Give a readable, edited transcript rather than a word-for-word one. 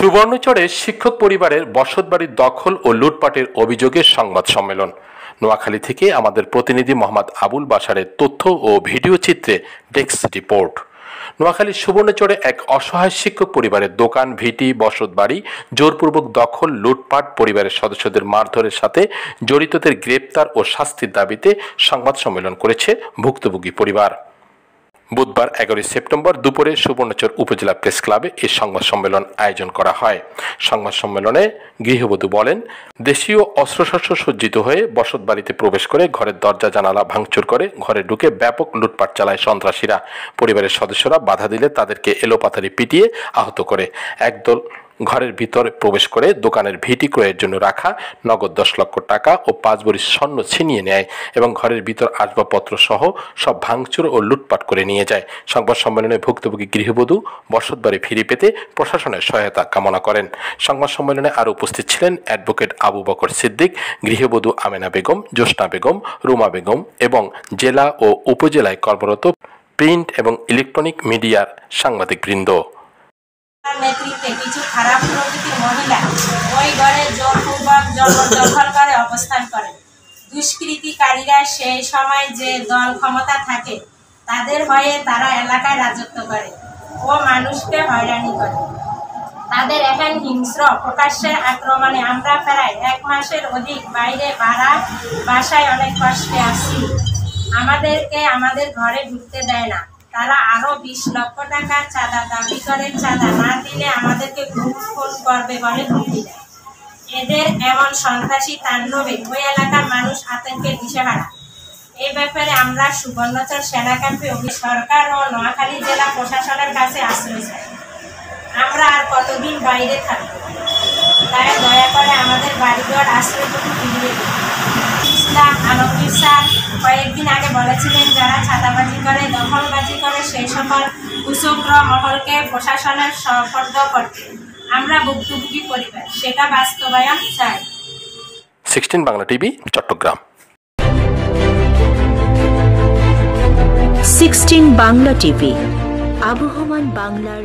সুবর্ণচরে শিক্ষক পরিবারের বসতবাড়ির দখল ও লুটপাটের অভিযোগে সংবাদ সম্মেলন। নোয়াখালী থেকে আমাদের প্রতিনিধি মোহাম্মদ আবুল বাশারের তথ্য ও ভিডিও চিত্রে ডেস্ক রিপোর্ট। নোয়াখালীর সুবর্ণচরে এক অসহায় শিক্ষক পরিবারের দোকান, ভিটি, বসতবাড়ি জোরপূর্বক দখল, লুটপাট, পরিবারের সদস্যদের মারধরের সাথে জড়িতদের গ্রেপ্তার ও শাস্তির দাবিতে সংবাদ সম্মেলন করেছে ভুক্তভোগী পরিবার। বুধবার 11 সেপ্টেম্বর দুপুরে সুবর্ণচর উপজেলা প্রেস ক্লাবে এই সংবাদ সম্মেলন আয়োজন করা হয়। সংবাদ সম্মেলনে গৃহবধূ বলেন, দেশীয় অস্ত্রশস্ত্র সজ্জিত হয়ে বসতবাড়িতে প্রবেশ করে ঘরের দরজা জানালা ভাঙচুর করে ঘরে ঢুকে ব্যাপক লুটপাট চালায় সন্ত্রাসীরা। পরিবারের সদস্যরা বাধা দিলে তাদেরকে এলোপাথারি পিটিয়ে আহত করে। একদল ঘরের ভিতরে প্রবেশ করে দোকানের ভিটি ক্রয়ের জন্য রাখা নগদ 10 লক্ষ টাকা ও 5 ভরি স্বর্ণ ছিনিয়ে নেয় এবং ঘরের ভিতর আসবাবপত্র সহ সব ভাঙচুর ও লুটপাট করে নিয়ে যায়। সংবাদ সম্মেলনে ভুক্তভোগী গৃহবধূ বসতবাড়ি ফিরে পেতে প্রশাসনের সহায়তা কামনা করেন। সংবাদ সম্মেলনে আরও উপস্থিত ছিলেন অ্যাডভোকেট আবু বকর সিদ্দিক, গৃহবধূ আমেনা বেগম, জ্যোৎস্না বেগম, রুমা বেগম এবং জেলা ও উপজেলায় কর্মরত প্রিন্ট এবং ইলেকট্রনিক মিডিয়ার সাংবাদিকবৃন্দ। নেতৃত্বে কিছু খারাপ প্রকৃতির মহিলা ওই ঘরে জোরপূর্বক জবরদখল করে অবস্থান করে। দুষ্কৃতিকারীরা সেই সময় যে দল ক্ষমতা থাকে তাদের হয়ে তারা এলাকায় রাজত্ব করে ও মানুষকে হয়রানি করে। তাদের এখন হিংস্র প্রকাশ্যের আক্রমণে আমরা প্রায় 1 মাসের অধিক বাইরে ভাড়া বাসায় অনেক কষ্টে আছি। আমাদেরকে আমাদের ঘরে ঢুকতে দেয় না। তারা আরো 20 লক্ষ টাকা চাঁদা দাবি করে। চাঁদা না দিলে আমাদেরকে খুন করবে বলে হুমকি দেয়। এদের এমন সন্ত্রাসী তাণ্ডবে ওই এলাকার মানুষ আতঙ্কে দিশেহারা। এই ব্যাপারে আমরা সুবর্ণচর সেনা ক্যাম্পে সরকার ও নোয়াখালী জেলা প্রশাসনের কাছে আশ্রয় চাই। আমরা আর কতদিন বাইরে থাকবো? তাই দয়া করে আমাদের বাড়িঘর আশ্রয়টুকু ফিরিয়ে দিন। ইসলাম আলমগীর স্যার কয়েকদিন আগে বলেছিলেন, যারা ছাতাবাজি করে, দখলবাজি করে সেই সকল কুচক্র মহলকে প্রশাসনের সুপর্দ করতে। আমরা ভুক্তভোগী পরিবার, সেটা বাস্তবায়ন চাই। 16 বাংলা টিভি, চট্টগ্রাম। 16 বাংলা টিভি, আবহমান বাংলার